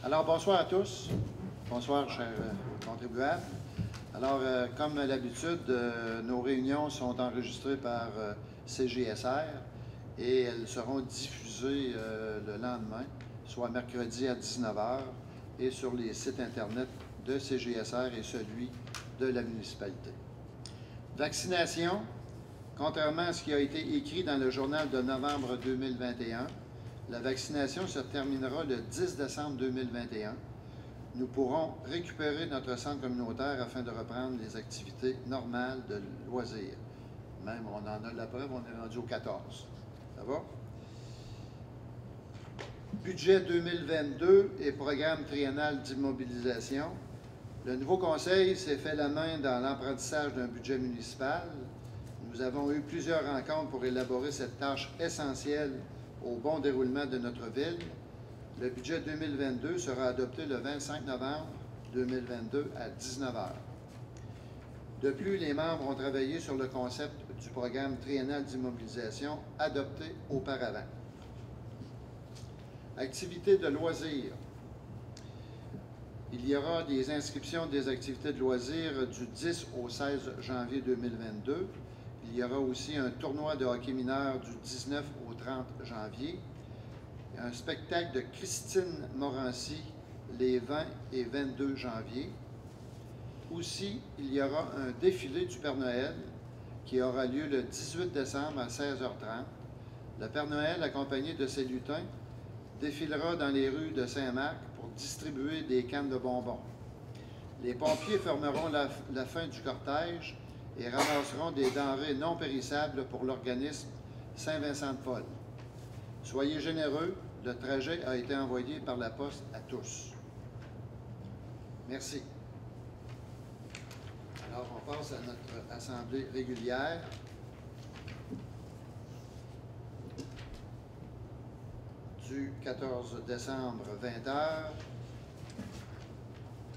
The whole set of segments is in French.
Alors, bonsoir à tous. Bonsoir, chers contribuables. Alors, comme l'habitude, nos réunions sont enregistrées par CGSR et elles seront diffusées le lendemain, soit mercredi à 19h, et sur les sites Internet de CGSR et celui de la municipalité. Vaccination. Contrairement à ce qui a été écrit dans le journal de novembre 2021, la vaccination se terminera le 10 décembre 2021. Nous pourrons récupérer notre centre communautaire afin de reprendre les activités normales de loisirs. Même, on en a la preuve, on est rendu au 14. Ça va? Budget 2022 et programme triennal d'immobilisation. Le nouveau conseil s'est fait la main dans l'apprentissage d'un budget municipal. Nous avons eu plusieurs rencontres pour élaborer cette tâche essentielle au bon déroulement de notre ville. Le budget 2022 sera adopté le 25 novembre 2022 à 19h. De plus, les membres ont travaillé sur le concept du programme triennal d'immobilisation adopté auparavant. Activités de loisirs. Il y aura des inscriptions des activités de loisirs du 10 au 16 janvier 2022. Il y aura aussi un tournoi de hockey mineur du 19 au 30 janvier. Un spectacle de Christine Morancy les 20 et 22 janvier. Aussi, il y aura un défilé du Père Noël qui aura lieu le 18 décembre à 16h30. Le Père Noël, accompagné de ses lutins, défilera dans les rues de Saint-Marc pour distribuer des cannes de bonbons. Les pompiers fermeront la fin du cortège et ramasseront des denrées non périssables pour l'organisme Saint-Vincent-de-Paul. Soyez généreux, le trajet a été envoyé par la poste à tous. Merci. Alors, on passe à notre assemblée régulière. Du 14 décembre, 20h.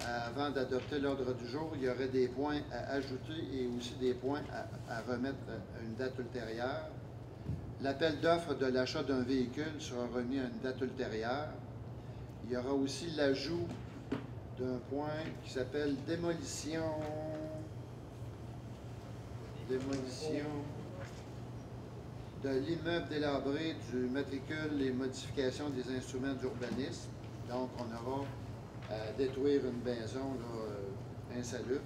Avant d'adopter l'ordre du jour, il y aurait des points à ajouter et aussi des points à remettre à une date ultérieure. L'appel d'offres de l'achat d'un véhicule sera remis à une date ultérieure. Il y aura aussi l'ajout d'un point qui s'appelle démolition de l'immeuble délabré du matricule et modification des instruments d'urbanisme. Donc, on aura à détruire une maison insalubre.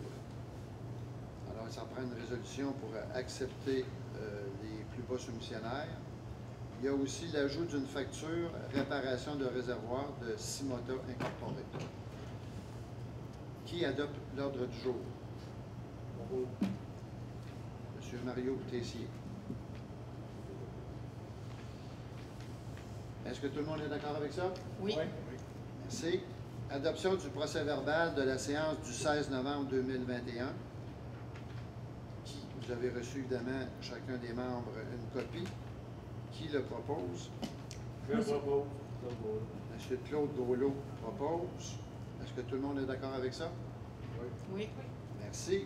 Alors, ça prend une résolution pour accepter les plus bas soumissionnaires. Il y a aussi l'ajout d'une facture réparation de réservoir de Simota Incorporé. Qui adopte l'ordre du jour? Monsieur Mario Tessier. Est-ce que tout le monde est d'accord avec ça? Oui. Merci. Adoption du procès-verbal de la séance du 16 novembre 2021. Vous avez reçu, évidemment, chacun des membres une copie. Qui le propose? Je propose. M. Claude Gaulot propose. Est-ce que tout le monde est d'accord avec ça? Oui. Merci.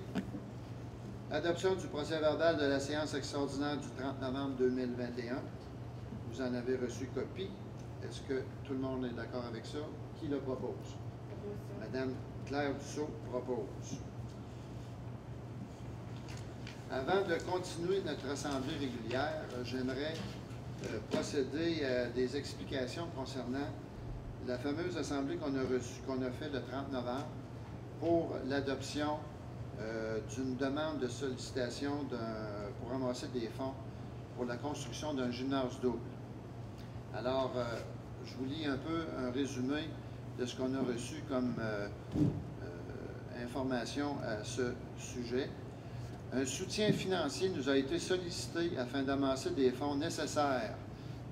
Adoption du procès-verbal de la séance extraordinaire du 30 novembre 2021. Vous en avez reçu copie. Est-ce que tout le monde est d'accord avec ça? Qui le propose? Madame Claire Dussault propose. Avant de continuer notre assemblée régulière, j'aimerais procéder à des explications concernant la fameuse assemblée qu'on a faite le 30 novembre pour l'adoption d'une demande de sollicitation pour ramasser des fonds pour la construction d'un gymnase double. Alors, je vous lis un peu un résumé de ce qu'on a reçu comme information à ce sujet. Un soutien financier nous a été sollicité afin d'amasser des fonds nécessaires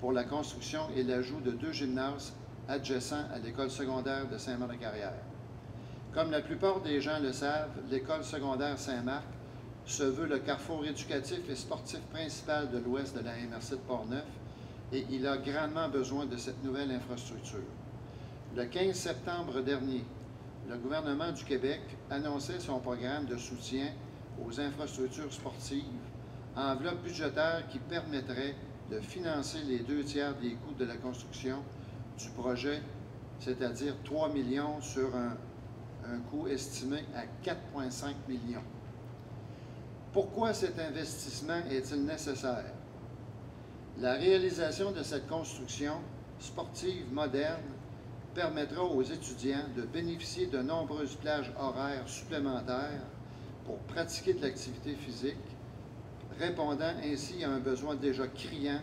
pour la construction et l'ajout de 2 gymnases adjacents à l'école secondaire de Saint-Marc-de-Carrière. Comme la plupart des gens le savent, l'école secondaire Saint-Marc se veut le carrefour éducatif et sportif principal de l'ouest de la MRC de Portneuf et il a grandement besoin de cette nouvelle infrastructure. Le 15 septembre dernier, le gouvernement du Québec annonçait son programme de soutien aux infrastructures sportives, enveloppe budgétaire qui permettrait de financer les 2 tiers des coûts de la construction du projet c'est-à-dire 3 millions sur un coût estimé à 4,5 millions. Pourquoi cet investissement est-il nécessaire? La réalisation de cette construction sportive moderne permettra aux étudiants de bénéficier de nombreuses plages horaires supplémentaires pour pratiquer de l'activité physique, répondant ainsi à un besoin déjà criant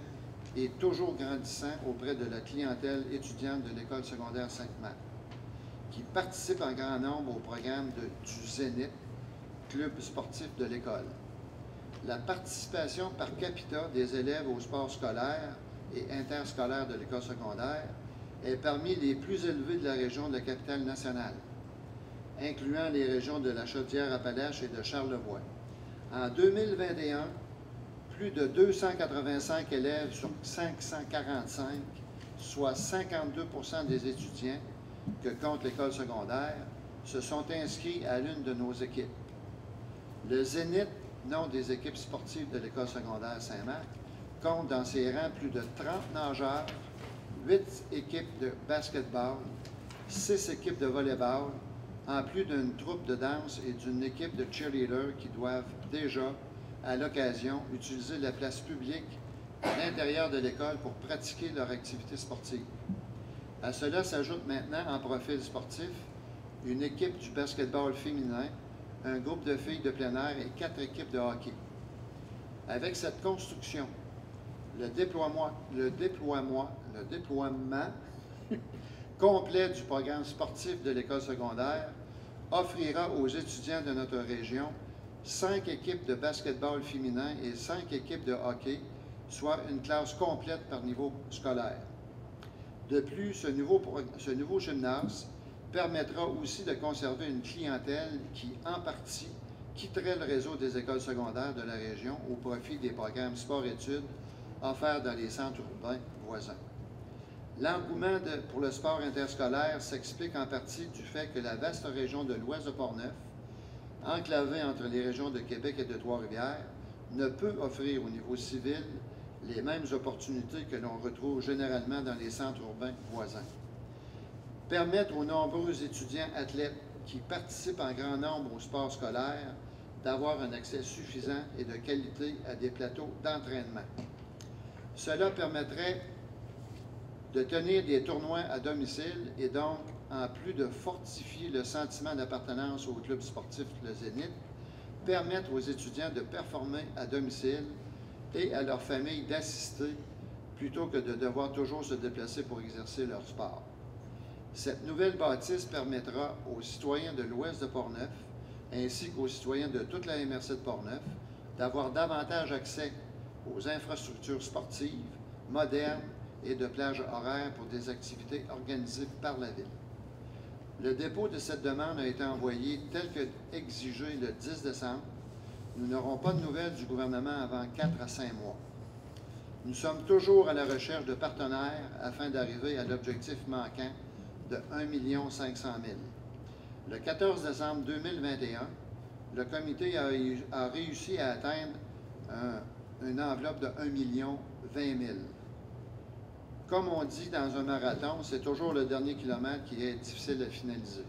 et toujours grandissant auprès de la clientèle étudiante de l'École secondaire Sainte-Marthe, qui participe en grand nombre au programme du Zénith, club sportif de l'école. La participation par capita des élèves au sport scolaire et interscolaire de l'école secondaire est parmi les plus élevées de la région de la capitale nationale, incluant les régions de la Chaudière-Appalaches et de Charlevoix. En 2021, plus de 285 élèves sur 545, soit 52% des étudiants que compte l'école secondaire, se sont inscrits à l'une de nos équipes. Le Zénith, nom des équipes sportives de l'école secondaire Saint-Marc, compte dans ses rangs plus de 30 nageurs, 8 équipes de basketball, 6 équipes de volleyball, en plus d'une troupe de danse et d'une équipe de cheerleaders qui doivent déjà, à l'occasion, utiliser la place publique à l'intérieur de l'école pour pratiquer leur activité sportive. À cela s'ajoute maintenant, en profil sportif, une équipe du basketball féminin, un groupe de filles de plein air et 4 équipes de hockey. Avec cette construction, le déploiement complet du programme sportif de l'école secondaire offrira aux étudiants de notre région 5 équipes de basketball féminin et 5 équipes de hockey, soit une classe complète par niveau scolaire. De plus, ce nouveau gymnase permettra aussi de conserver une clientèle qui, en partie, quitterait le réseau des écoles secondaires de la région au profit des programmes sport-études offerts dans les centres urbains voisins. L'engouement pour le sport interscolaire s'explique en partie du fait que la vaste région de l'ouest de Portneuf, enclavée entre les régions de Québec et de Trois-Rivières, ne peut offrir au niveau civil les mêmes opportunités que l'on retrouve généralement dans les centres urbains voisins. Permettre aux nombreux étudiants athlètes qui participent en grand nombre au sport scolaire d'avoir un accès suffisant et de qualité à des plateaux d'entraînement. Cela permettrait de tenir des tournois à domicile et donc, en plus de fortifier le sentiment d'appartenance au club sportif Le Zénith, permettre aux étudiants de performer à domicile et à leurs familles d'assister plutôt que de devoir toujours se déplacer pour exercer leur sport. Cette nouvelle bâtisse permettra aux citoyens de l'ouest de Portneuf, ainsi qu'aux citoyens de toute la MRC de Portneuf, d'avoir davantage accès aux infrastructures sportives, modernes et de plages horaires pour des activités organisées par la Ville. Le dépôt de cette demande a été envoyé tel que exigé le 10 décembre. Nous n'aurons pas de nouvelles du gouvernement avant 4 à 5 mois. Nous sommes toujours à la recherche de partenaires afin d'arriver à l'objectif manquant de 1 500 000. Le 14 décembre 2021, le comité a réussi à atteindre une enveloppe de 1 020 000. Comme on dit dans un marathon, c'est toujours le dernier kilomètre qui est difficile à finaliser.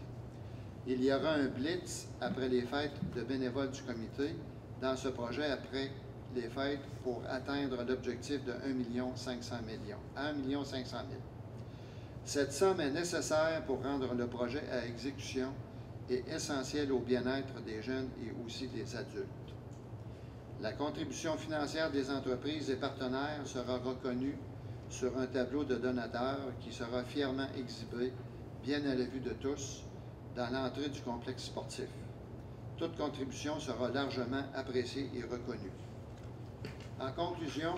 Il y aura un blitz après les fêtes de bénévoles du comité dans ce projet après les fêtes pour atteindre l'objectif de 1 500 000. Cette somme est nécessaire pour rendre le projet à exécution et essentielle au bien-être des jeunes et aussi des adultes. La contribution financière des entreprises et partenaires sera reconnue sur un tableau de donateurs qui sera fièrement exhibé, bien à la vue de tous, dans l'entrée du complexe sportif. Toute contribution sera largement appréciée et reconnue. En conclusion,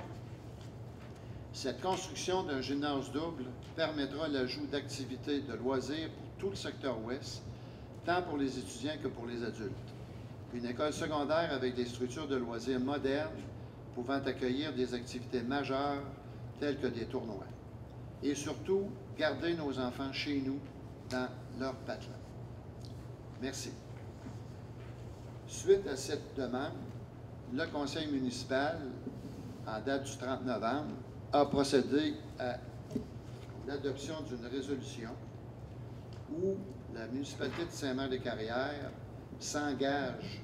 cette construction d'un gymnase double permettra l'ajout d'activités de loisirs pour tout le secteur ouest, tant pour les étudiants que pour les adultes. Une école secondaire avec des structures de loisirs modernes pouvant accueillir des activités majeures telles que des tournois. Et surtout, garder nos enfants chez nous dans leur patelin. Merci. Suite à cette demande, le conseil municipal, en date du 30 novembre, a procédé à l'adoption d'une résolution où la municipalité de Saint-Mère-des-Carrières s'engage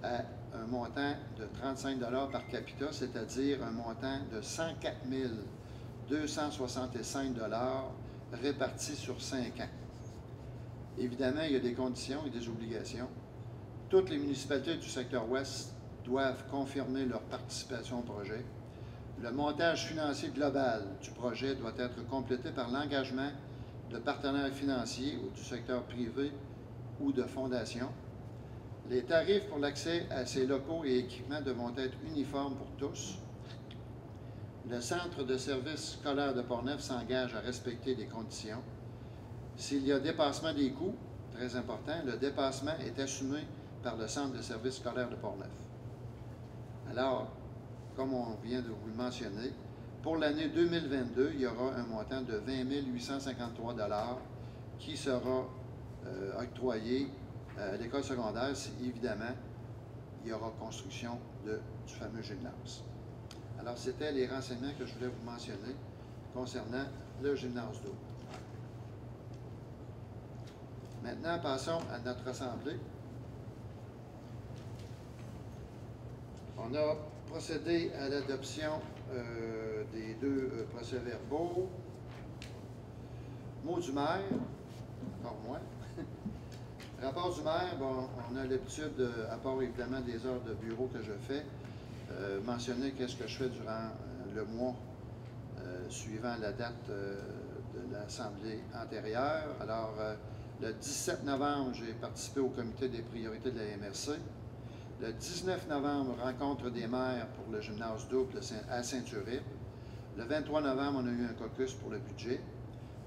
à un montant de 35 $ par capita, c'est-à-dire un montant de 104 265 $ répartis sur 5 ans. Évidemment, il y a des conditions et des obligations. Toutes les municipalités du secteur ouest doivent confirmer leur participation au projet. Le montage financier global du projet doit être complété par l'engagement de partenaires financiers ou du secteur privé ou de fondations. Les tarifs pour l'accès à ces locaux et équipements devront être uniformes pour tous. Le Centre de services scolaires de Portneuf s'engage à respecter des conditions. S'il y a dépassement des coûts, très important, le dépassement est assumé par le Centre de services scolaires de Portneuf. Alors, comme on vient de vous le mentionner, pour l'année 2022, il y aura un montant de 20 853 $ qui sera octroyé à l'école secondaire si, évidemment, il y aura construction du fameux gymnase. Alors, c'était les renseignements que je voulais vous mentionner concernant le gymnase d'eau. Maintenant, passons à notre assemblée. On a procédé à l'adoption des deux procès-verbaux. Mot du maire, encore moi. Rapport du maire, bon, on a l'habitude, à part évidemment des heures de bureau que je fais, mentionner qu'est-ce que je fais durant le mois suivant la date de l'Assemblée antérieure. Alors, le 17 novembre, j'ai participé au comité des priorités de la MRC. Le 19 novembre, rencontre des maires pour le gymnase double à Saint-Uribe. Le 23 novembre, on a eu un caucus pour le budget.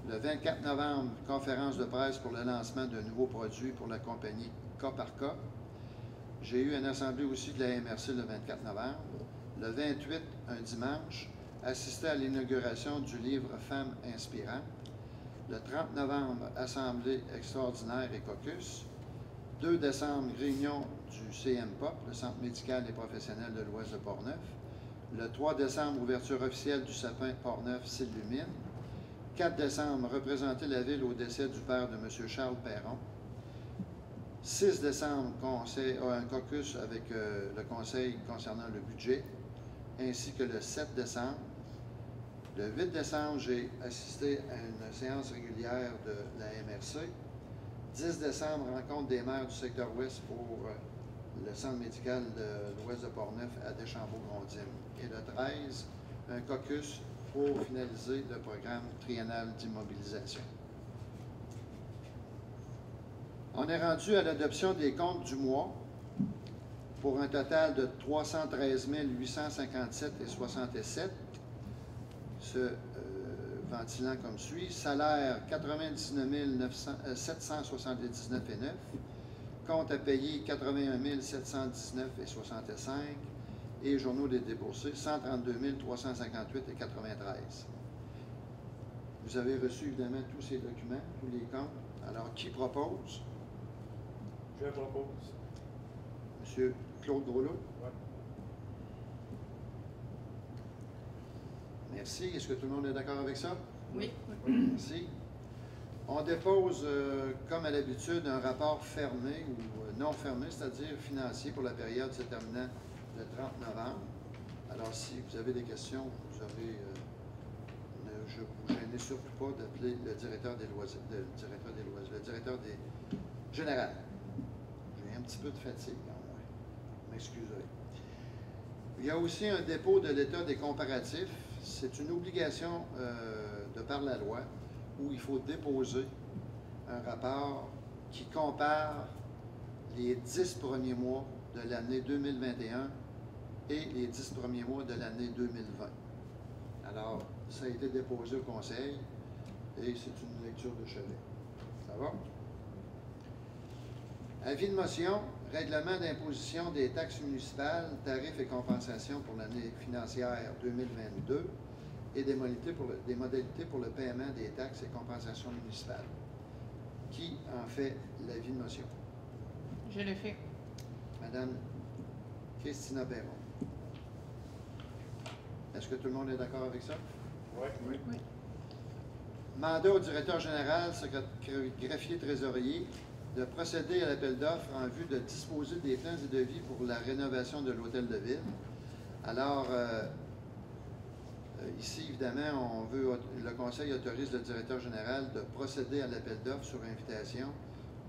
Le 24 novembre, conférence de presse pour le lancement de nouveaux produits pour la compagnie cas par cas. J'ai eu une assemblée aussi de la MRC le 24 novembre. Le 28, un dimanche, assisté à l'inauguration du livre Femmes inspirantes. Le 30 novembre, assemblée extraordinaire et caucus. 2 décembre, réunion du CMPOP, le Centre médical et professionnel de l'Ouest de Portneuf. Le 3 décembre, ouverture officielle du sapin Portneuf s'illumine. 4 décembre, représenter la ville au décès du père de M. Charles Perron. 6 décembre, un caucus avec le conseil concernant le budget, ainsi que le 7 décembre. Le 8 décembre, j'ai assisté à une séance régulière de la MRC. 10 décembre, rencontre des maires du secteur ouest pour le centre médical de l'ouest de Portneuf à Deschambault-Grondines. Et le 13, un caucus pour finaliser le programme triennal d'immobilisation. On est rendu à l'adoption des comptes du mois pour un total de 313 857,67, se ventilant comme suit. Salaire 99 779,9. Compte à payer 81 719,65. Et journaux des déboursés 132 358,93. Vous avez reçu évidemment tous ces documents, tous les comptes. Alors, qui propose? Je propose. Monsieur Claude Groslo. Oui. Merci. Est-ce que tout le monde est d'accord avec ça? Oui. Merci. On dépose, comme à l'habitude, un rapport fermé ou non fermé, c'est-à-dire financier pour la période se terminant le 30 novembre. Alors, si vous avez des questions, vous aurez, je ne vous gênez surtout pas d'appeler le directeur des loisirs, le directeur des général. J'ai un petit peu de fatigue, en moi. M'excuserez. Il y a aussi un dépôt de l'état des comparatifs. C'est une obligation de par la loi où il faut déposer un rapport qui compare les 10 premiers mois de l'année 2021 et les 10 premiers mois de l'année 2020. Alors, ça a été déposé au Conseil et c'est une lecture de chevet. Ça va? Avis de motion, règlement d'imposition des taxes municipales, tarifs et compensations pour l'année financière 2022 et des modalités pour le paiement des taxes et compensations municipales. Qui en fait l'avis de motion? Je le fais. Madame Christina Perron. Est-ce que tout le monde est d'accord avec ça? Oui. Oui. Mandat au directeur général, greffier trésorier, de procéder à l'appel d'offres en vue de disposer des plans et devis pour la rénovation de l'hôtel de ville. Alors, ici, évidemment, le Conseil autorise le directeur général de procéder à l'appel d'offres sur invitation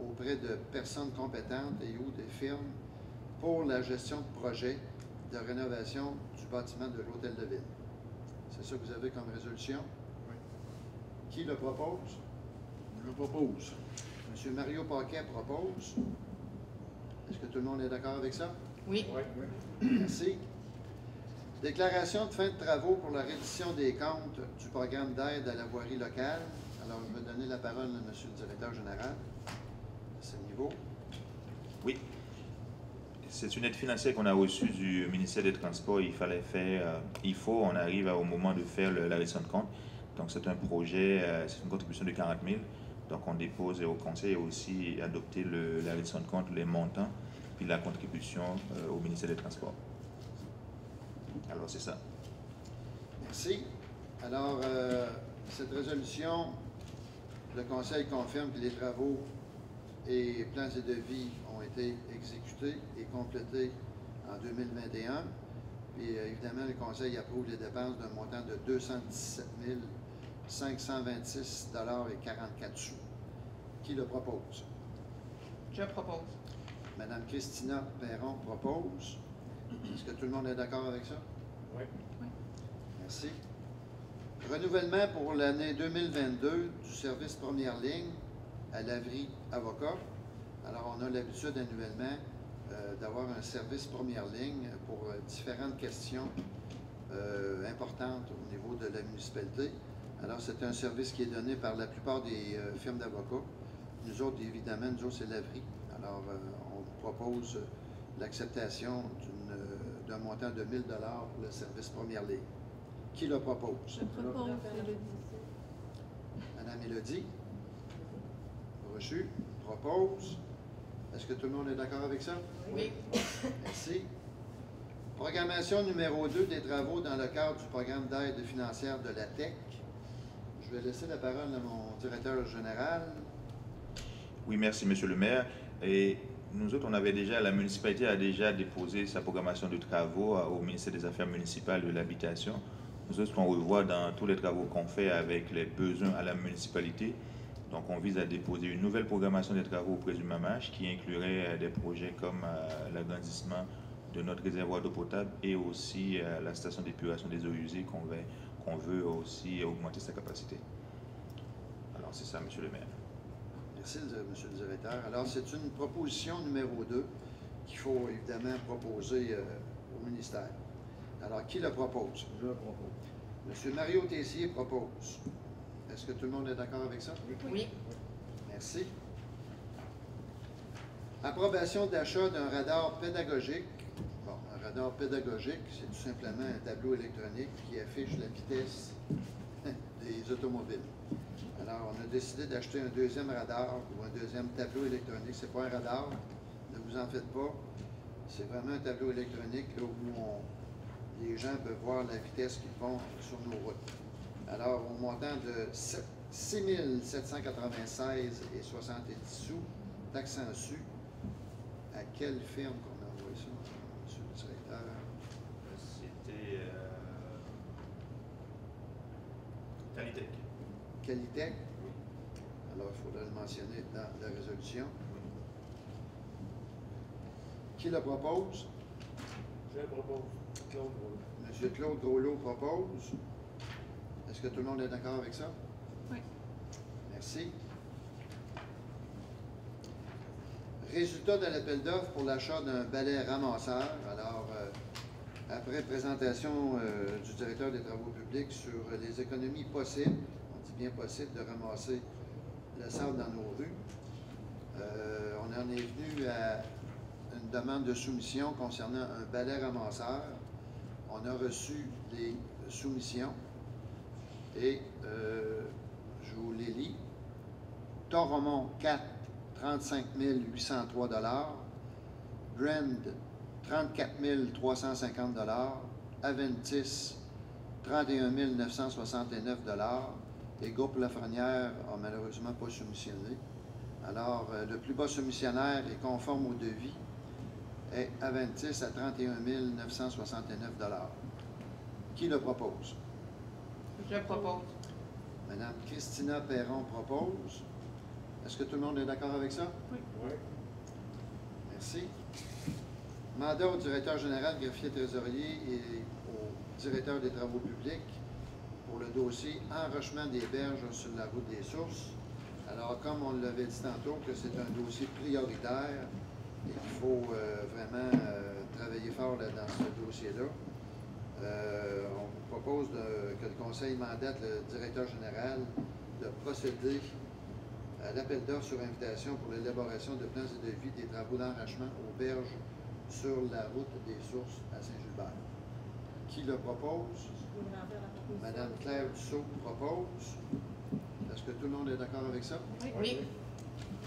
auprès de personnes compétentes et ou des firmes pour la gestion de projets de rénovation du bâtiment de l'hôtel de ville. C'est ça que vous avez comme résolution? Oui. Qui le propose? Je le propose. M. Mario Paquet propose. Est-ce que tout le monde est d'accord avec ça? Oui. Oui. Merci. Déclaration de fin de travaux pour la reddition des comptes du programme d'aide à la voirie locale. Alors, je vais donner la parole à M. le directeur général à ce niveau. Oui. C'est une aide financière qu'on a reçue du ministère des Transports. Il fallait faire, on arrive au moment de faire la reddition de compte. Donc, c'est un projet, c'est une contribution de 40 000. Donc, on dépose au conseil et aussi adopter la reddition de compte, les montants, puis la contribution au ministère des Transports. Alors, c'est ça. Merci. Alors, cette résolution, le Conseil confirme que les travaux et plans et devis ont été exécutés et complétés en 2021. Puis, évidemment, le Conseil approuve les dépenses d'un montant de 217 526,44 $. Qui le propose? Je propose. Madame Christina Perron propose. Est-ce que tout le monde est d'accord avec ça? Oui. Merci. Renouvellement pour l'année 2022 du service première ligne à l'Avry Avocat. Alors, on a l'habitude annuellement d'avoir un service première ligne pour différentes questions importantes au niveau de la municipalité. Alors, c'est un service qui est donné par la plupart des firmes d'avocats. Nous autres, évidemment, c'est l'Avry. Alors, on vous propose l'acceptation d'un montant de 1 000 $ pour le service première ligne. Qui le propose? Je propose, Élodie. Madame Élodie. Reçu. Propose. Est-ce que tout le monde est d'accord avec ça? Oui. Merci. Programmation numéro 2 des travaux dans le cadre du programme d'aide financière de la TEC. Je vais laisser la parole à mon directeur général. Oui, merci, Monsieur le maire. Et nous autres, la municipalité a déjà déposé sa programmation de travaux au ministère des Affaires municipales de l'Habitation. Nous autres, on revoit dans tous les travaux qu'on fait avec les besoins à la municipalité. Donc, on vise à déposer une nouvelle programmation des travaux auprès du MAMACH qui inclurait des projets comme l'agrandissement de notre réservoir d'eau potable et aussi la station d'épuration des eaux usées qu'on veut aussi augmenter sa capacité. Alors, c'est ça, Monsieur le maire. Merci, Monsieur le directeur. Alors, c'est une proposition numéro 2 qu'il faut évidemment proposer au ministère. Alors, qui le propose? Je le propose. Monsieur Mario Tessier propose. Est-ce que tout le monde est d'accord avec ça? Oui. Merci. Approbation d'achat d'un radar pédagogique. Bon, un radar pédagogique, c'est tout simplement un tableau électronique qui affiche la vitesse des automobiles. Alors, on a décidé d'acheter un deuxième radar ou un deuxième tableau électronique. Ce n'est pas un radar, ne vous en faites pas. C'est vraiment un tableau électronique là, où les gens peuvent voir la vitesse qu'ils vont sur nos routes. Alors, au montant de 6 796,70 $, taxes en su, à quelle firme qu'on a envoyé ça, Monsieur le directeur? C'était Qualitech. Qualitech? Oui. Alors, il faudra le mentionner dans la résolution. Oui. Qui le propose? Je le propose. Claude Gros. Monsieur Claude Groslo propose. Est-ce que tout le monde est d'accord avec ça? Oui. Merci. Résultat de l'appel d'offres pour l'achat d'un balai ramasseur. Alors, après présentation du directeur des travaux publics sur les économies possibles, on dit bien possible, de ramasser le sable dans nos rues, on en est venu à une demande de soumission concernant un balai ramasseur. On a reçu les soumissions et je vous les lis. Toromont 4, 35 803 $. Brand, 34 350 $. Aventis, 31 969 $. et Groupe Lafrenière a malheureusement pas soumissionné. Alors, le plus bas soumissionnaire est conforme au devis, est Aventis à 31 969 $. Qui le propose? Je propose. Madame Christina Perron propose. Est-ce que tout le monde est d'accord avec ça? Oui. Merci. Mandat au directeur général, greffier trésorier et au directeur des travaux publics pour le dossier enrochement des berges sur la route des Sources. Alors, comme on l'avait dit tantôt, que c'est un dossier prioritaire et qu'il faut vraiment travailler fort dans ce dossier-là, on vous propose que le Conseil mandate le directeur général de procéder à l'appel d'offres sur invitation pour l'élaboration de plans et devis des travaux d'enrachement aux berges sur la route des Sources à Saint-Gilbert. Qui le propose? Madame Claire Dussault propose. Est-ce que tout le monde est d'accord avec ça? Oui.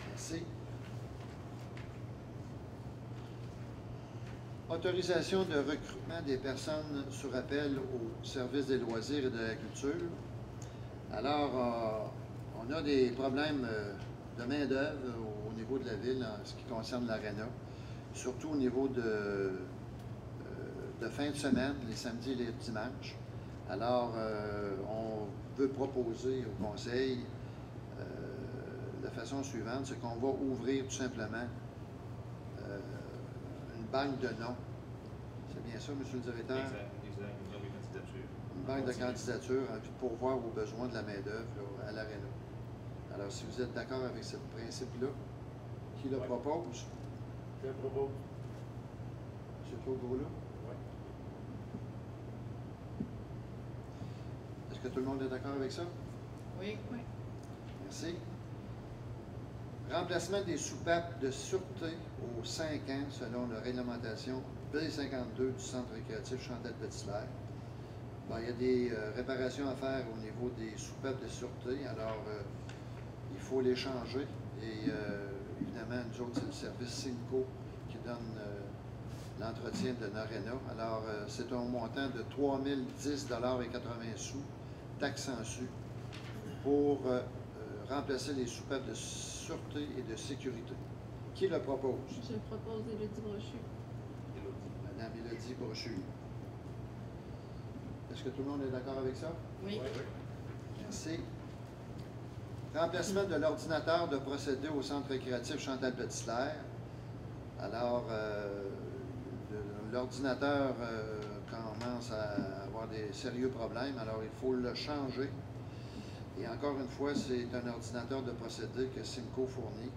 Merci. Autorisation de recrutement des personnes sur appel au service des loisirs et de la culture. Alors, on a des problèmes de main-d'œuvre au niveau de la ville en ce qui concerne l'aréna, surtout au niveau de fin de semaine, les samedis et les dimanches. Alors, on veut proposer au Conseil de la façon suivante, c'est qu'on va ouvrir tout simplement une banque de noms. C'est bien ça, Monsieur le Directeur? Exact. Une banque de candidatures en vue de pourvoir aux besoins de la main-d'œuvre à l'aréna. Alors, si vous êtes d'accord avec ce principe-là, qui le propose? Je le propose. M. Claude-Gros-là? Oui. Est-ce que tout le monde est d'accord avec ça? Oui. Merci. Remplacement des soupapes de sûreté aux 5 ans selon la réglementation B52 du Centre récréatif Chantal Petitlair. Bon, il y a des réparations à faire au niveau des soupapes de sûreté, alors il faut les changer. Et évidemment, nous autres, c'est le service Simco qui donne l'entretien de l'aréna. Alors, c'est un montant de 3010,80 $, taxes en su, pour remplacer les soupapes de sûreté et de sécurité. Qui le propose? Je propose Élodie Brochu. Madame Élodie Brochu. Est-ce que tout le monde est d'accord avec ça? Oui. Merci. Remplacement de l'ordinateur de procédé au Centre récréatif Chantal Petitlair. Alors, l'ordinateur commence à avoir des sérieux problèmes, alors il faut le changer. Et encore une fois, c'est un ordinateur de procédé que Simco fournit.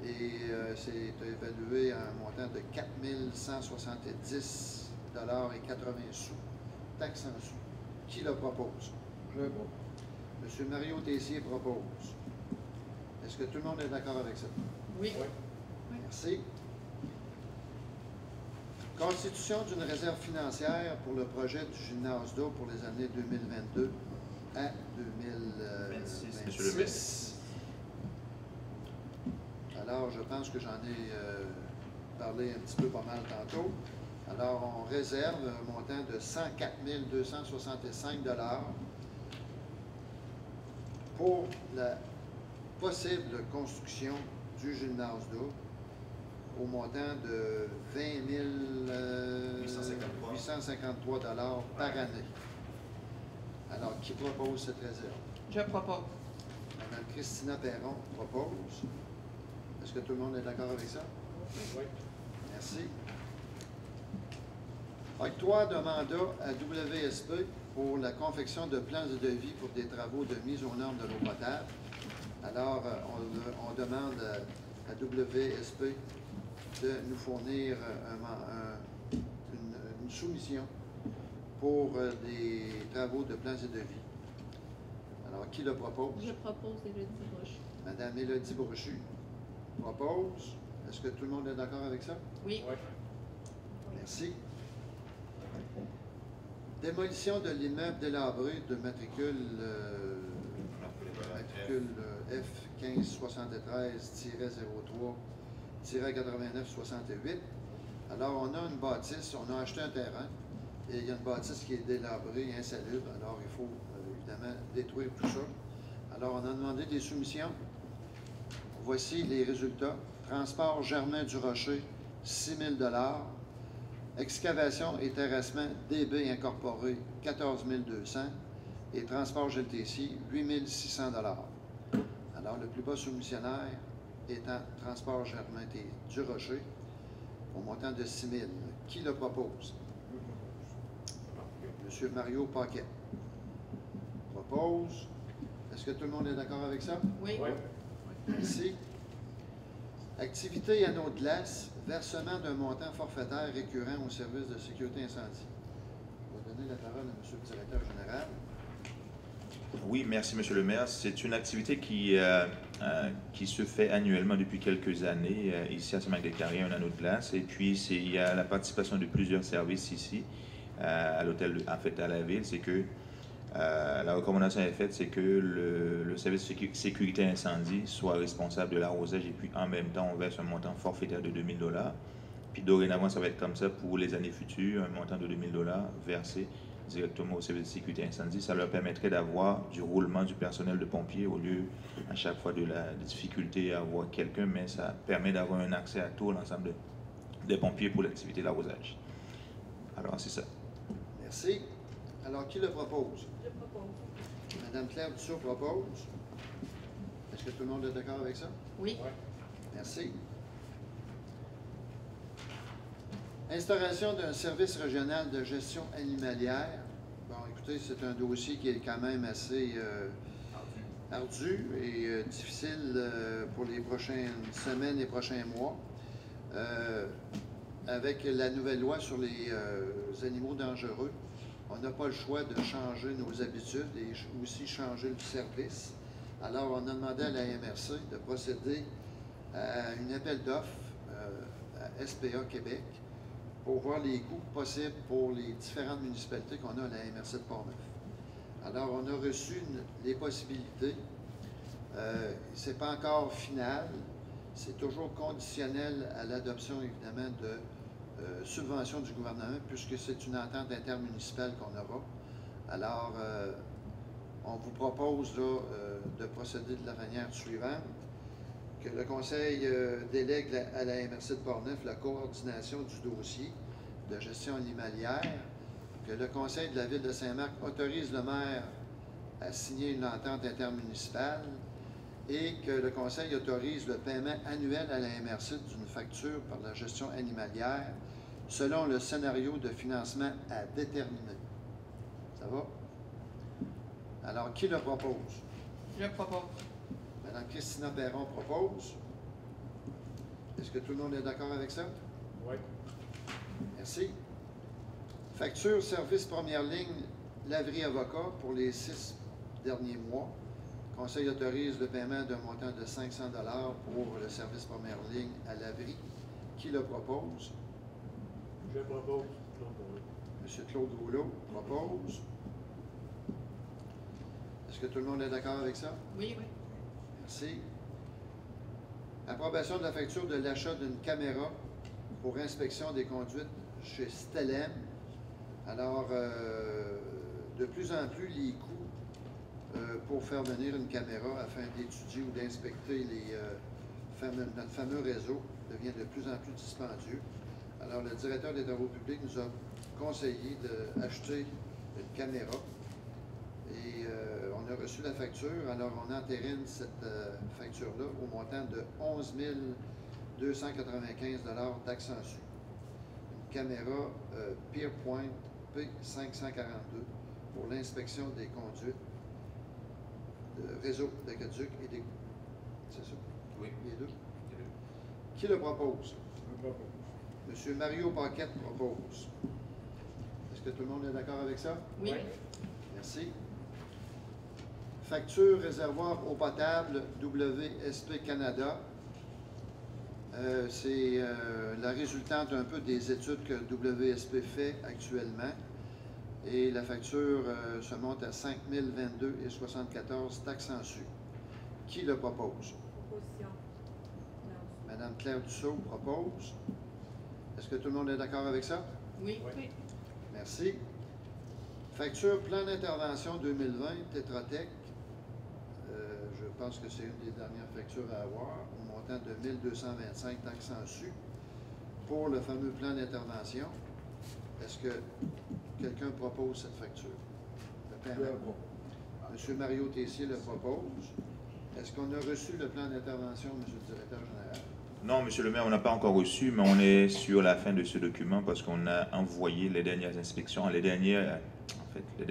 Et c'est évalué à un montant de 4 170,80 $, taxes en sous. Qui le propose? Je le propose. M. Mario Tessier propose. Est-ce que tout le monde est d'accord avec ça? Oui. Merci. Constitution d'une réserve financière pour le projet du gymnase d'eau pour les années 2022 à 2026. Monsieur le maire. Alors, je pense que j'en ai parlé un petit peu pas mal tantôt. Alors, on réserve un montant de 104 265 $ pour la possible construction du gymnase d'eau au montant de 20 853 $ par année. Alors, qui propose cette réserve? Je propose. Mme Christina Perron propose. Est-ce que tout le monde est d'accord avec ça? Oui. Merci. Octroi de mandat à WSP pour la confection de plans de devis pour des travaux de mise aux normes de l'eau potable. Alors, on demande à WSP de nous fournir une soumission pour des travaux de plans et devis. Alors, qui le propose? Je propose Élodie Brochu. Madame Élodie Brochu propose. Est-ce que tout le monde est d'accord avec ça? Oui. Oui. Merci. Démolition de l'immeuble délabré de matricule F1573-03-8968. Alors, on a une bâtisse, on a acheté un terrain et il y a une bâtisse qui est délabrée, insalubre. Alors, il faut évidemment détruire tout ça. Alors, on a demandé des soumissions. Voici les résultats. Transport Germain-du-Rocher, 6 000 $. Excavation et terrassement DB Incorporé, 14 200 $. Et transport GLTC, 8 600 $. Alors, le plus bas soumissionnaire étant Transport Germain-du-Rocher, au montant de 6 000 $. Qui le propose? M. Mario Paquet propose. Est-ce que tout le monde est d'accord avec ça? Oui. Oui. Merci. Activité anneau de glace, versement d'un montant forfaitaire récurrent au service de sécurité incendie. Je vais donner la parole à M. le directeur général. Oui, merci, Monsieur le maire. C'est une activité qui se fait annuellement depuis quelques années ici à Saint-Marc-des-Carrières, un anneau de glace. Et puis, il y a la participation de plusieurs services ici à l'hôtel, en fait, à la ville. C'est que la recommandation est faite, c'est que le service sécurité incendie soit responsable de l'arrosage et puis en même temps, on verse un montant forfaitaire de 2 000 $. Puis dorénavant, ça va être comme ça pour les années futures, un montant de 2 000 $ versé directement au service de sécurité incendie. Ça leur permettrait d'avoir du roulement du personnel de pompiers au lieu à chaque fois de la difficulté à avoir quelqu'un, mais ça permet d'avoir un accès à tout l'ensemble des pompiers pour l'activité d'arrosage. Alors, c'est ça. Merci. Alors, qui le propose? Je propose. Mme Claire Dussault propose. Est-ce que tout le monde est d'accord avec ça? Oui. Merci. Instauration d'un service régional de gestion animalière. Bon, écoutez, c'est un dossier qui est quand même assez ardu et difficile pour les prochaines semaines et prochains mois. Avec la nouvelle loi sur les animaux dangereux, on n'a pas le choix de changer nos habitudes et aussi changer le service. Alors, on a demandé à la MRC de procéder à un appel d'offres à SPA Québec pour voir les coûts possibles pour les différentes municipalités qu'on a à la MRC de Portneuf. Alors, on a reçu les possibilités. Ce n'est pas encore final. C'est toujours conditionnel à l'adoption, évidemment, de subventions du gouvernement, puisque c'est une entente intermunicipale qu'on aura. Alors, on vous propose là, de procéder de la manière suivante, que le Conseil délègue à la MRC de Portneuf la coordination du dossier de gestion animalière, que le Conseil de la Ville de Saint-Marc autorise le maire à signer une entente intermunicipale et que le Conseil autorise le paiement annuel à la MRC d'une facture par la gestion animalière selon le scénario de financement à déterminer. Ça va? Alors, qui le propose? Je propose. Mme Christina Perron propose. Est-ce que tout le monde est d'accord avec ça? Oui. Merci. Facture service première ligne, Laverie Avocat pour les 6 derniers mois. Conseil autorise le paiement d'un montant de 500 $ pour le service première ligne à Laverie. Qui le propose? Je propose. M. Claude Rouleau propose. Est-ce que tout le monde est d'accord avec ça? Oui, oui. Merci. Approbation de la facture de l'achat d'une caméra pour inspection des conduites chez Stellem. Alors, de plus en plus, les coûts pour faire venir une caméra afin d'étudier ou d'inspecter notre fameux réseau devient de plus en plus dispendieux. Alors, le directeur des travaux publics nous a conseillé d'acheter une caméra et on a reçu la facture. Alors, on entérine cette facture-là au montant de 11 295 $ taxes en su. Une caméra Peerpoint P542 pour l'inspection des conduites de réseau d'aqueduc et des... C'est ça? Oui. Les deux? Qui le propose? Je propose. M. Mario Paquette propose. Est-ce que tout le monde est d'accord avec ça? Oui. Merci. Facture réservoir eau potable WSP Canada. C'est la résultante un peu des études que WSP fait actuellement. Et la facture se monte à 5 022,74 taxes en su. Qui le propose? Proposition. Madame Claire Dussault propose. Est-ce que tout le monde est d'accord avec ça? Oui. Oui. Merci. Facture plan d'intervention 2020 Tétra Tech. je pense que c'est une des dernières factures à avoir, au montant de 1 225 taxes en su pour le fameux plan d'intervention. Est-ce que quelqu'un propose cette facture? Le paiement. M. Mario Tessier le propose. Est-ce qu'on a reçu le plan d'intervention, M. le directeur général? Non, monsieur le maire, on n'a pas encore reçu, mais on est sur la fin de ce document parce qu'on a envoyé les dernières inspections, les dernières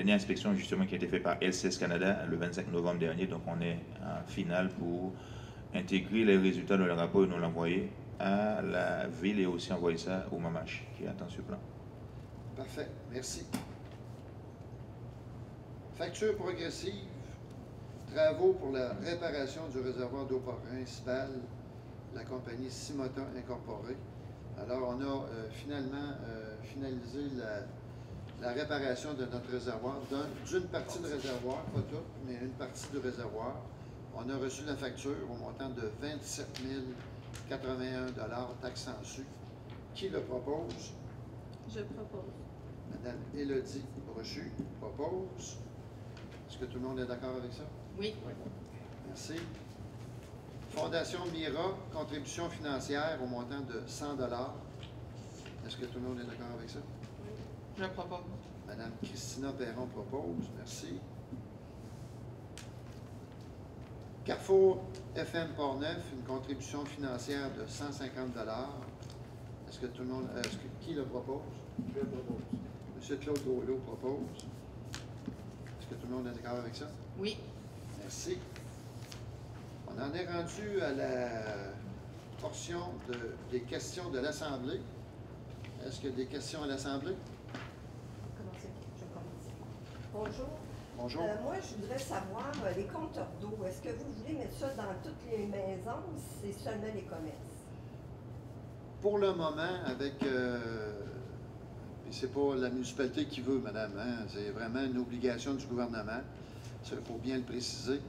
inspections justement qui ont été faites par LCS Canada le 25 novembre dernier. Donc on est en finale pour intégrer les résultats de le rapport et nous l'envoyer à la ville et aussi envoyer ça au MAMACH qui attend ce plan. Parfait. Merci. Facture progressive. Travaux pour la réparation du réservoir d'eau principal, la compagnie Simota Incorporée. Alors, on a finalement finalisé la réparation de notre réservoir, d'une partie du réservoir, pas toute, mais une partie du réservoir. On a reçu la facture au montant de 27 081 taxes en su. Qui le propose? Je propose. Madame Élodie Brochu propose. Est-ce que tout le monde est d'accord avec ça? Oui. Merci. Fondation Mira, contribution financière au montant de 100 $. Est-ce que tout le monde est d'accord avec ça? Je propose. Madame Christina Perron propose. Merci. Carrefour FM Port-Neuf, une contribution financière de 150 $. Est-ce que tout le monde... qui le propose? Je propose. M. Claude Gaulot propose. Est-ce que tout le monde est d'accord avec ça? Oui. Merci. On en est rendu à la portion des questions de l'Assemblée. Est-ce qu'il y a des questions à l'Assemblée? Je commence. Bonjour. Bonjour. Moi, je voudrais savoir les compteurs d'eau. Est-ce que vous voulez mettre ça dans toutes les maisons ou c'est seulement les commerces? Pour le moment, avec... et c'est pas la municipalité qui veut, madame, hein, c'est vraiment une obligation du gouvernement. Il faut bien le préciser.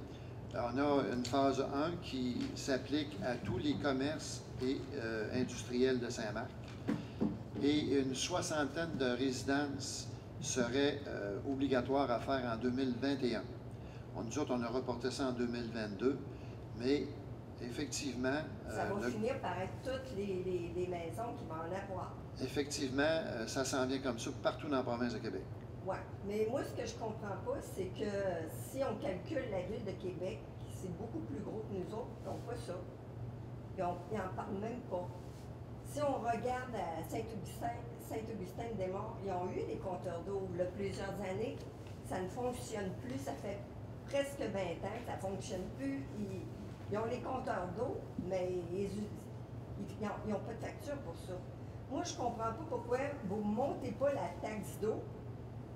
Alors, on a une phase 1 qui s'applique à tous les commerces et industriels de Saint-Marc. Et une soixantaine de résidences seraient obligatoires à faire en 2021. Nous autres, on a reporté ça en 2022, mais effectivement... Ça va finir par être toutes les maisons qui vont en avoir. Effectivement, ça s'en vient comme ça partout dans la province de Québec. Oui, mais moi, ce que je comprends pas, c'est que si on calcule la ville de Québec, c'est beaucoup plus gros que nous autres, ils n'ont pas ça. Ils n'en parlent même pas. Si on regarde à Saint-Augustin-des-Monts, ils ont eu des compteurs d'eau. Il y a plusieurs années, ça ne fonctionne plus. Ça fait presque 20 ans que ça ne fonctionne plus. Ils ont les compteurs d'eau, mais ils n'ont pas de facture pour ça. Moi, je ne comprends pas pourquoi vous ne montez pas la taxe d'eau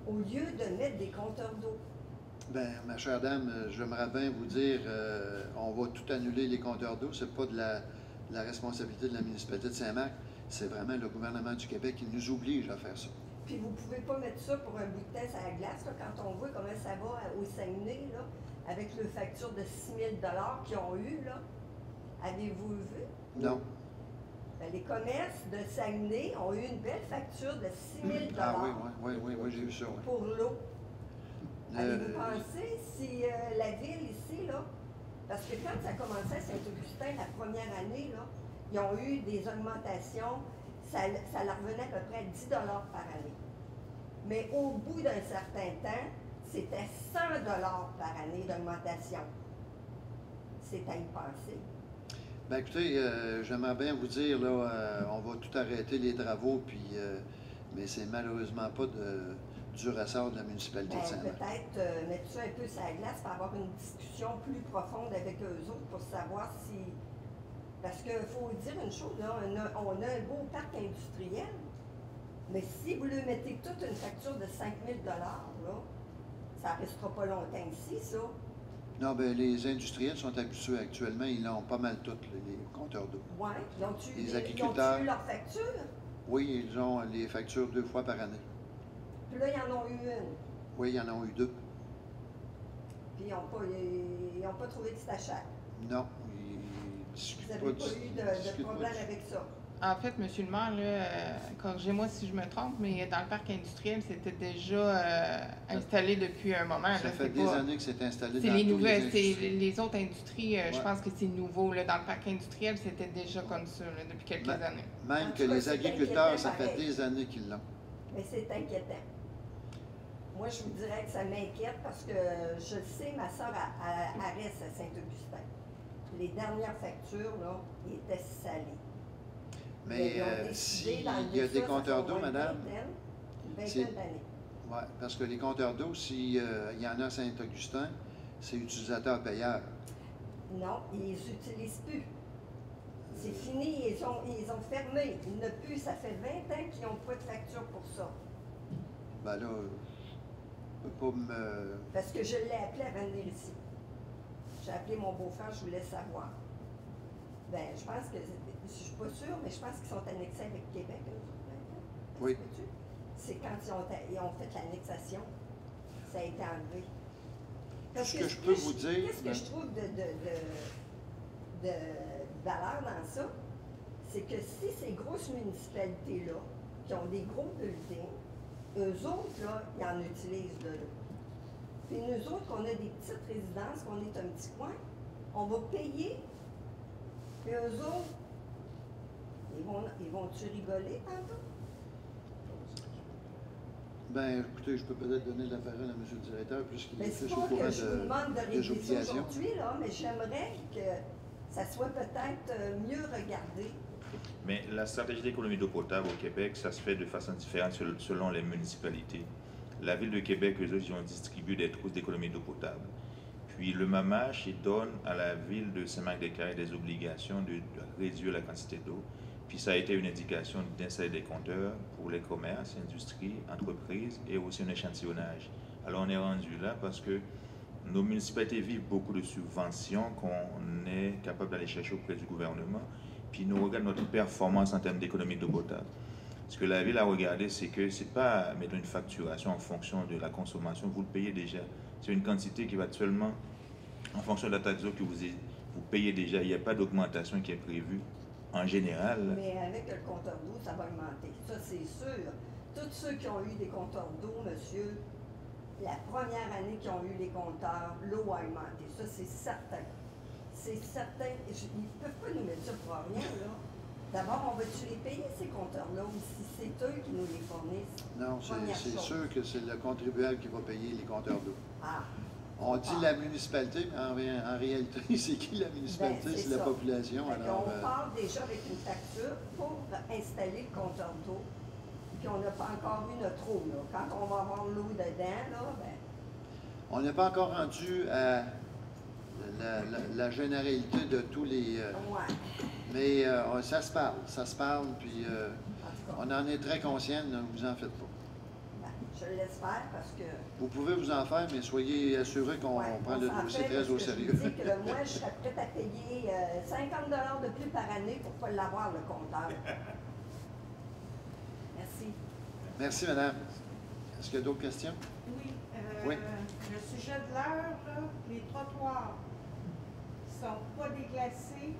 au lieu de mettre des compteurs d'eau. Bien, ma chère dame, j'aimerais bien vous dire, on va tout annuler les compteurs d'eau. Ce n'est pas de la responsabilité de la municipalité de Saint-Marc. C'est vraiment le gouvernement du Québec qui nous oblige à faire ça. Puis vous ne pouvez pas mettre ça pour un bout de temps à la glace, là, quand on voit comment ça va au Saguenay, là, avec le facture de 6 000 $ qu'ils ont eu, là. Avez-vous vu? Non. Ben, les commerces de Saguenay ont eu une belle facture de 6 000 $ Ah oui, j'ai vu ça, oui. pour l'eau. Avez-vous pensé si la ville ici, là, parce que quand ça a commencé à Saint-Augustin, la première année, là, ils ont eu des augmentations, ça leur revenait à peu près à 10 $ par année. Mais au bout d'un certain temps, c'était 100 $ par année d'augmentation. C'est à y penser. Bien, écoutez, j'aimerais bien vous dire, là, on va tout arrêter les travaux, puis, mais c'est malheureusement pas du ressort de la municipalité de Saint-Marc. Peut-être mettre ça un peu sur la glace pour avoir une discussion plus profonde avec eux autres pour savoir si... Parce qu'il faut dire une chose, là, on a un beau parc industriel, mais si vous lui mettez toute une facture de 5 000 $, là, ça ne restera pas longtemps ici, ça. Non, bien, les industriels sont habitués actuellement, ils ont pas mal tous les compteurs d'eau. Oui, ils Les ont agriculteurs. eu leur facture? Oui, ils ont les factures 2 fois par année. Puis là, ils en ont eu une. Oui, ils en ont eu 2. Puis ils n'ont pas trouvé de stachage. Non, ils discutent Vous pas n'avez pas eu de discutent problème pas avec ça. En fait, M. le maire, là, corrigez-moi si je me trompe, mais dans le parc industriel, c'était déjà installé depuis un moment. Ça là, fait c'est des pas- années que c'est installé C'est dans les tous nouvelles, c'est industries. les autres industries, je Ouais. pense que c'est nouveau. Là, dans le parc industriel, c'était déjà comme ça là, depuis quelques Ma- années. Même En que tout cas, les c'est agriculteurs, ça inquiétant fait pareil. des années qu'ils l'ont. Mais c'est inquiétant. Moi, je vous dirais que ça m'inquiète parce que je le sais, ma soeur reste à Saint-Augustin. Les dernières factures, là, étaient salées. Mais ils ont décidé s'il dans le y a dessus, des ça compteurs fait d'eau, au moins madame, une c'est- vingtaine d'années. ouais, parce que les compteurs d'eau, s'il y en a à Saint-Augustin, c'est utilisateur-payeur. Non, ils les utilisent plus. C'est fini, ils ont fermé. Ils n'ont plus, ça fait 20 ans qu'ils n'ont pas de facture pour ça. Ben là, je peux pas me... Parce que je l'ai appelé avant de venir ici. J'ai appelé mon beau-frère, je voulais savoir. Ben, je pense que, je suis pas sûre, mais je pense qu'ils sont annexés avec Québec, eux autres, maintenant. Ça se Oui. peut-tu? C'est quand ils ont fait l'annexation, ça a été enlevé. Parce Ce que je peux vous dire, Qu'est-ce que ben- je trouve de valeur dans ça? C'est que si ces grosses municipalités-là, qui ont des gros buildings, eux autres, là, ils en utilisent de l'eau. Puis nous autres, qu'on a des petites résidences, qu'on est un petit coin, on va payer. Puis eux autres, ils vont-tu rigoler tantôt? Ben, écoutez, je peux peut-être donner la parole à M. le directeur, puisqu'il Mais est c'est plus pas au courant que je vous demande de des régler ça obligations. aujourd'hui, là, mais j'aimerais que ça soit peut-être mieux regardé. Mais la stratégie d'économie d'eau potable au Québec, ça se fait de façon différente selon les municipalités. La ville de Québec, eux autres, ils ont distribué des trousses d'économie d'eau potable. Puis le MAMACH, il donne à la ville de Saint-Marc-des-Carrés des obligations de réduire la quantité d'eau. Puis ça a été une indication d'installer des compteurs pour les commerces, industries, entreprises et aussi un échantillonnage. Alors on est rendu là parce que nos municipalités vivent beaucoup de subventions qu'on est capable d'aller chercher auprès du gouvernement. Puis nous regardons notre performance en termes d'économie d'eau potable. Ce que la ville a regardé, c'est que ce n'est pas mettre une facturation en fonction de la consommation, vous le payez déjà. C'est une quantité qui va actuellement, en fonction de la taxe d'eau que vous payez déjà. Il n'y a pas d'augmentation qui est prévue en général. Mais avec le compteur d'eau, ça va augmenter. Ça, c'est sûr. Tous ceux qui ont eu des compteurs d'eau, monsieur, la première année qu'ils ont eu les compteurs, l'eau a augmenté. Ça, c'est certain. C'est certain. Ils ne peuvent pas nous mettre ça pour rien, là. D'abord, on va-tu les payer, ces compteurs-là, ou si c'est eux qui nous les fournissent? Non, Première c'est chose. sûr que c'est le contribuable qui va payer les compteurs d'eau. Ah, On dit la municipalité, mais en réalité, c'est qui la municipalité? Ben, c'est c'est la ça. population. fait Alors, qu'on part déjà avec une facture pour installer le compteur d'eau, puis on n'a pas encore eu notre eau, là. Quand on va avoir l'eau dedans, là, ben, on n'est pas encore rendu à la généralité de tous les... ouais. mais ça se parle, puis En tout cas, on en est très conscient, ne vous en faites pas. ben, je l'espère parce que... Vous pouvez vous en faire, mais soyez assurés qu'on ouais, prend on le s'en dossier fait très parce au que sérieux. Je vous dis que moi, je serais prête à payer 50 $ de plus par année pour ne pas l'avoir, le compteur. Merci. Merci, madame. Est-ce qu'il y a d'autres questions? Oui, Oui. le sujet de l'heure, là, les trottoirs sont pas déglacés.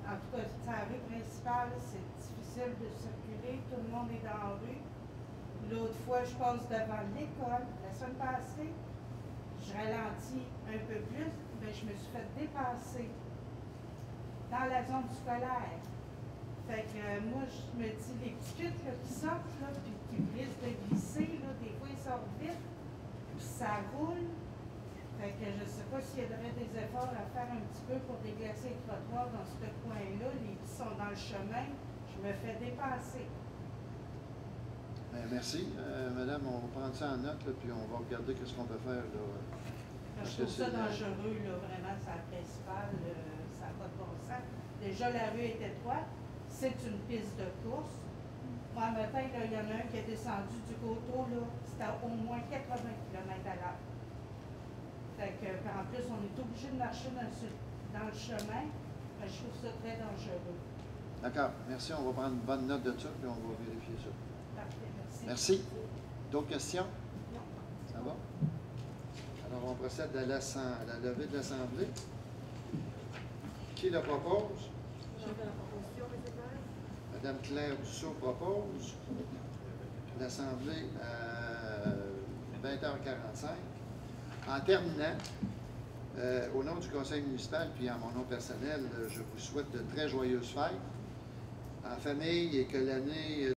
En tout cas, c'est la rue principale, c'est difficile de circuler, tout le monde est dans la rue. L'autre fois, je passe devant l'école, la semaine passée, je ralentis un peu plus, mais je me suis fait dépasser dans la zone scolaire. Fait que moi, je me dis, les petits kids là, qui sortent, là, puis qui risquent de glisser, là, des fois, ils sortent vite, puis ça roule. Fait que je sais pas s'il y aurait des efforts à faire un petit peu pour déglacer les trottoirs dans ce coin-là. Les petits sont dans le chemin, je me fais dépasser. Ben, merci. Madame, on va prendre ça en note, là, puis on va regarder qu'est-ce qu'on peut faire. Là. Parce Parce que que je trouve ça c'est- dangereux, là, vraiment, c'est la principale, ça n'a pas de bon sens. Déjà, la rue est étroite, c'est une piste de course. Moi, un matin, là, il y en a un qui est descendu du coteau, là, c'était à au moins 80 km/h. Fait que, puis en plus, on est obligé de marcher dans le chemin. Je trouve ça très dangereux. D'accord. Merci. On va prendre une bonne note de ça, puis on va vérifier ça. Parfait, merci. Merci. D'autres questions? Non. Ça va? Alors, on procède à la levée de l'Assemblée. Qui la propose? J'en fais la proposition. Madame Claire Dussault propose. L'Assemblée à 20h45. En terminant, au nom du conseil municipal, puis en mon nom personnel, je vous souhaite de très joyeuses fêtes en famille et que l'année